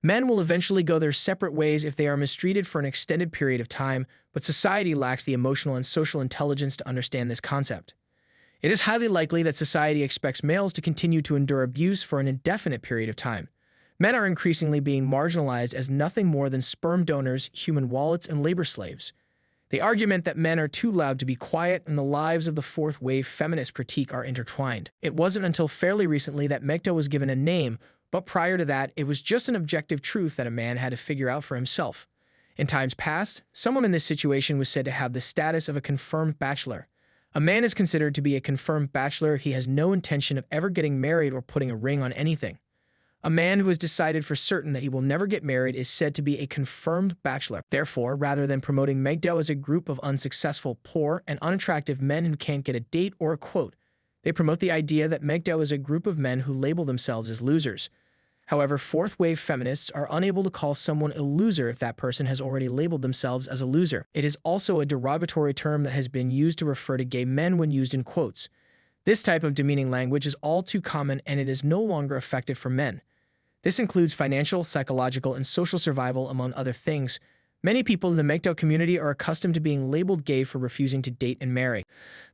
Men will eventually go their separate ways if they are mistreated for an extended period of time, but society lacks the emotional and social intelligence to understand this concept. It is highly likely that society expects males to continue to endure abuse for an indefinite period of time. Men are increasingly being marginalized as nothing more than sperm donors, human wallets, and labor slaves. The argument that men are too loud to be quiet and the lives of the fourth-wave feminist critique are intertwined. It wasn't until fairly recently that MGToW was given a name, but prior to that, it was just an objective truth that a man had to figure out for himself. In times past, someone in this situation was said to have the status of a confirmed bachelor. A man is considered to be a confirmed bachelor if he has no intention of ever getting married or putting a ring on anything. A man who has decided for certain that he will never get married is said to be a confirmed bachelor. Therefore, rather than promoting MGToW as a group of unsuccessful, poor, and unattractive men who can't get a date or a quote, they promote the idea that MGToW is a group of men who label themselves as losers. However, fourth-wave feminists are unable to call someone a loser if that person has already labeled themselves as a loser. It is also a derogatory term that has been used to refer to gay men when used in quotes. This type of demeaning language is all too common and it is no longer effective for men. This includes financial, psychological, and social survival, among other things. Many people in the MGToW community are accustomed to being labeled gay for refusing to date and marry.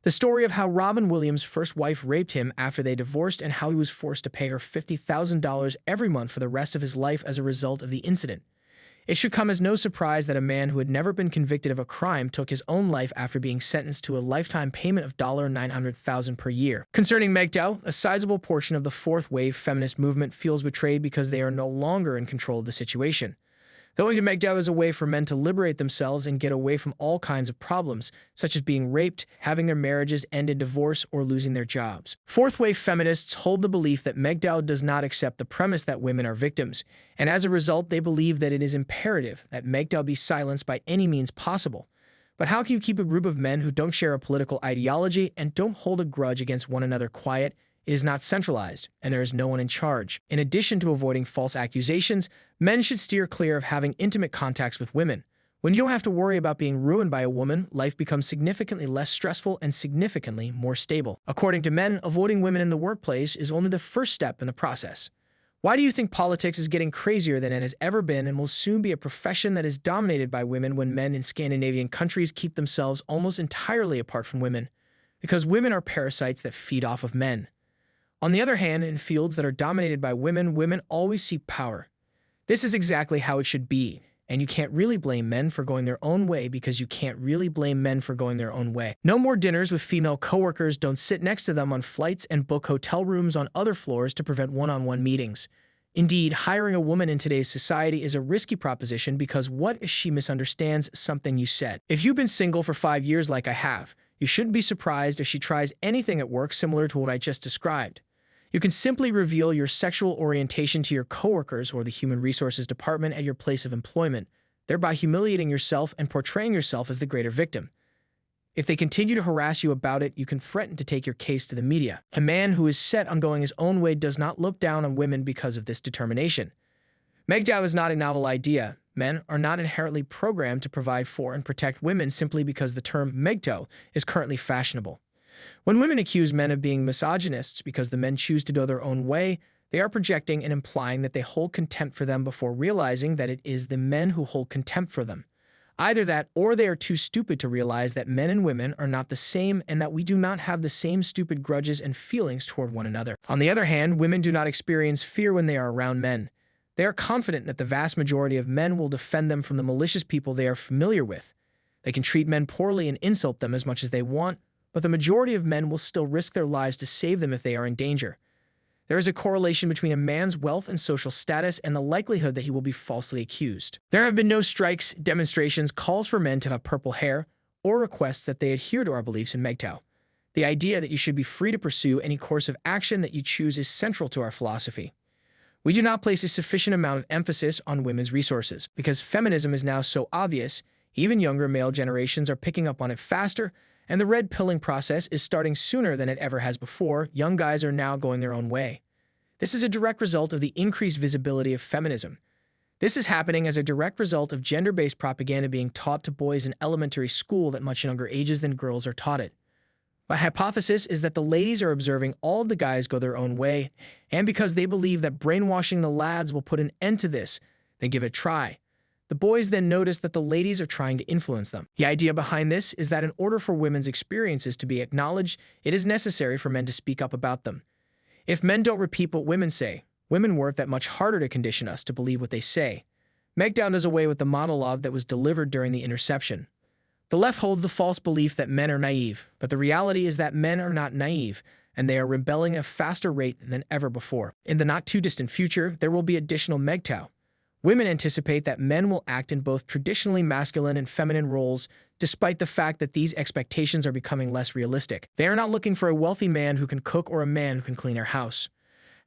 The story of how Robin Williams' first wife raped him after they divorced and how he was forced to pay her $50,000 every month for the rest of his life as a result of the incident. It should come as no surprise that a man who had never been convicted of a crime took his own life after being sentenced to a lifetime payment of $900,000 per year. Concerning MGToW, a sizable portion of the fourth-wave feminist movement feels betrayed because they are no longer in control of the situation. Going to MGToW is a way for men to liberate themselves and get away from all kinds of problems, such as being raped, having their marriages end in divorce, or losing their jobs. Fourth-wave feminists hold the belief that MGToW does not accept the premise that women are victims, and as a result, they believe that it is imperative that MGToW be silenced by any means possible. But how can you keep a group of men who don't share a political ideology and don't hold a grudge against one another quiet? It is not centralized, and there is no one in charge. In addition to avoiding false accusations, men should steer clear of having intimate contacts with women. When you don't have to worry about being ruined by a woman, life becomes significantly less stressful and significantly more stable. According to men, avoiding women in the workplace is only the first step in the process. Why do you think politics is getting crazier than it has ever been and will soon be a profession that is dominated by women when men in Scandinavian countries keep themselves almost entirely apart from women? Because women are parasites that feed off of men. On the other hand, in fields that are dominated by women, women always seek power. This is exactly how it should be, and you can't really blame men for going their own way because you can't really blame men for going their own way. No more dinners with female coworkers, don't sit next to them on flights, and book hotel rooms on other floors to prevent one-on-one meetings. Indeed, hiring a woman in today's society is a risky proposition because what if she misunderstands something you said? If you've been single for 5 years like I have, you shouldn't be surprised if she tries anything at work similar to what I just described. You can simply reveal your sexual orientation to your coworkers or the human resources department at your place of employment, thereby humiliating yourself and portraying yourself as the greater victim. If they continue to harass you about it, you can threaten to take your case to the media. A man who is set on going his own way does not look down on women because of this determination. MGToW is not a novel idea. Men are not inherently programmed to provide for and protect women simply because the term MGToW is currently fashionable. When women accuse men of being misogynists because the men choose to go their own way, they are projecting and implying that they hold contempt for them before realizing that it is the men who hold contempt for them. Either that, or they are too stupid to realize that men and women are not the same and that we do not have the same stupid grudges and feelings toward one another. On the other hand, women do not experience fear when they are around men. They are confident that the vast majority of men will defend them from the malicious people they are familiar with. They can treat men poorly and insult them as much as they want, but the majority of men will still risk their lives to save them if they are in danger. There is a correlation between a man's wealth and social status and the likelihood that he will be falsely accused. There have been no strikes, demonstrations, calls for men to have purple hair, or requests that they adhere to our beliefs in MGToW. The idea that you should be free to pursue any course of action that you choose is central to our philosophy. We do not place a sufficient amount of emphasis on women's resources. Because feminism is now so obvious, even younger male generations are picking up on it faster, and the red pilling process is starting sooner than it ever has before. Young guys are now going their own way. This is a direct result of the increased visibility of feminism. This is happening as a direct result of gender-based propaganda being taught to boys in elementary school at much younger ages than girls are taught it. My hypothesis is that the ladies are observing all of the guys go their own way, and because they believe that brainwashing the lads will put an end to this, They give it a try. The boys then notice that the ladies are trying to influence them. The idea behind this is that in order for women's experiences to be acknowledged, it is necessary for men to speak up about them. If men don't repeat what women say, women work that much harder to condition us to believe what they say. MGToW does away with the monologue that was delivered during the interception. The left holds the false belief that men are naive, but the reality is that men are not naive, and they are rebelling at a faster rate than ever before. In the not-too-distant future, there will be additional MGToW. Women anticipate that men will act in both traditionally masculine and feminine roles, despite the fact that these expectations are becoming less realistic. They are not looking for a wealthy man who can cook or a man who can clean their house.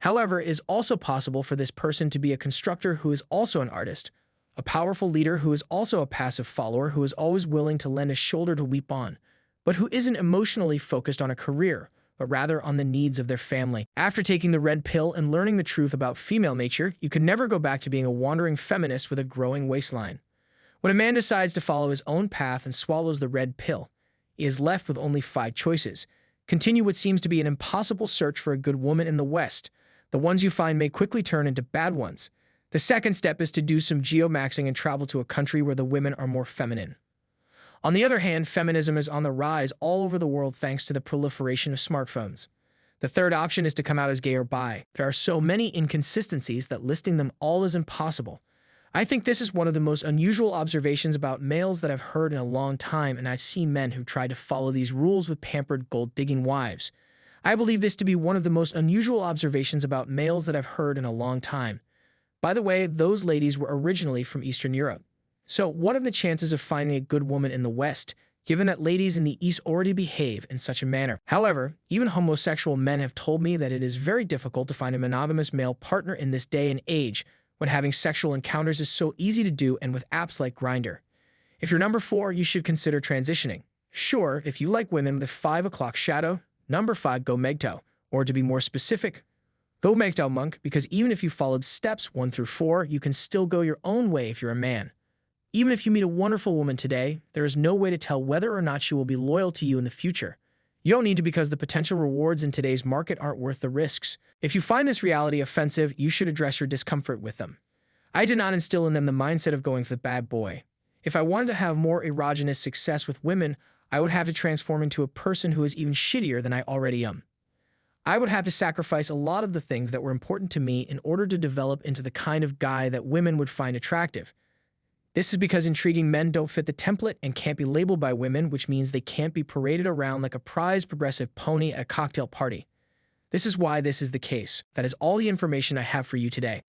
However, it is also possible for this person to be a constructor who is also an artist, a powerful leader who is also a passive follower who is always willing to lend a shoulder to weep on, but who isn't emotionally focused on a career, but rather on the needs of their family. After taking the red pill and learning the truth about female nature, you can never go back to being a wandering feminist with a growing waistline. When a man decides to follow his own path and swallows the red pill, he is left with only 5 choices. Continue what seems to be an impossible search for a good woman in the West. The ones you find may quickly turn into bad ones. The second step is to do some geomaxing and travel to a country where the women are more feminine. On the other hand, feminism is on the rise all over the world thanks to the proliferation of smartphones. The third option is to come out as gay or bi. There are so many inconsistencies that listing them all is impossible. I think this is one of the most unusual observations about males that I've heard in a long time, and I've seen men who try to follow these rules with pampered gold-digging wives. I believe this to be one of the most unusual observations about males that I've heard in a long time. By the way, those ladies were originally from Eastern Europe. So what are the chances of finding a good woman in the West, given that ladies in the East already behave in such a manner? However, even homosexual men have told me that it is very difficult to find a monogamous male partner in this day and age, when having sexual encounters is so easy to do and with apps like Grindr. If you're number 4, you should consider transitioning. Sure, if you like women with a 5 o'clock shadow, number 5, go MGToW. Or to be more specific, go MGToW monk, because even if you followed steps 1 through 4, you can still go your own way if you're a man. Even if you meet a wonderful woman today, there is no way to tell whether or not she will be loyal to you in the future. You don't need to, because the potential rewards in today's market aren't worth the risks. If you find this reality offensive, you should address your discomfort with them. I did not instill in them the mindset of going for the bad boy. If I wanted to have more erogenous success with women, I would have to transform into a person who is even shittier than I already am. I would have to sacrifice a lot of the things that were important to me in order to develop into the kind of guy that women would find attractive. This is because intriguing men don't fit the template and can't be labeled by women, which means they can't be paraded around like a prized progressive pony at a cocktail party. This is why this is the case. That is all the information I have for you today.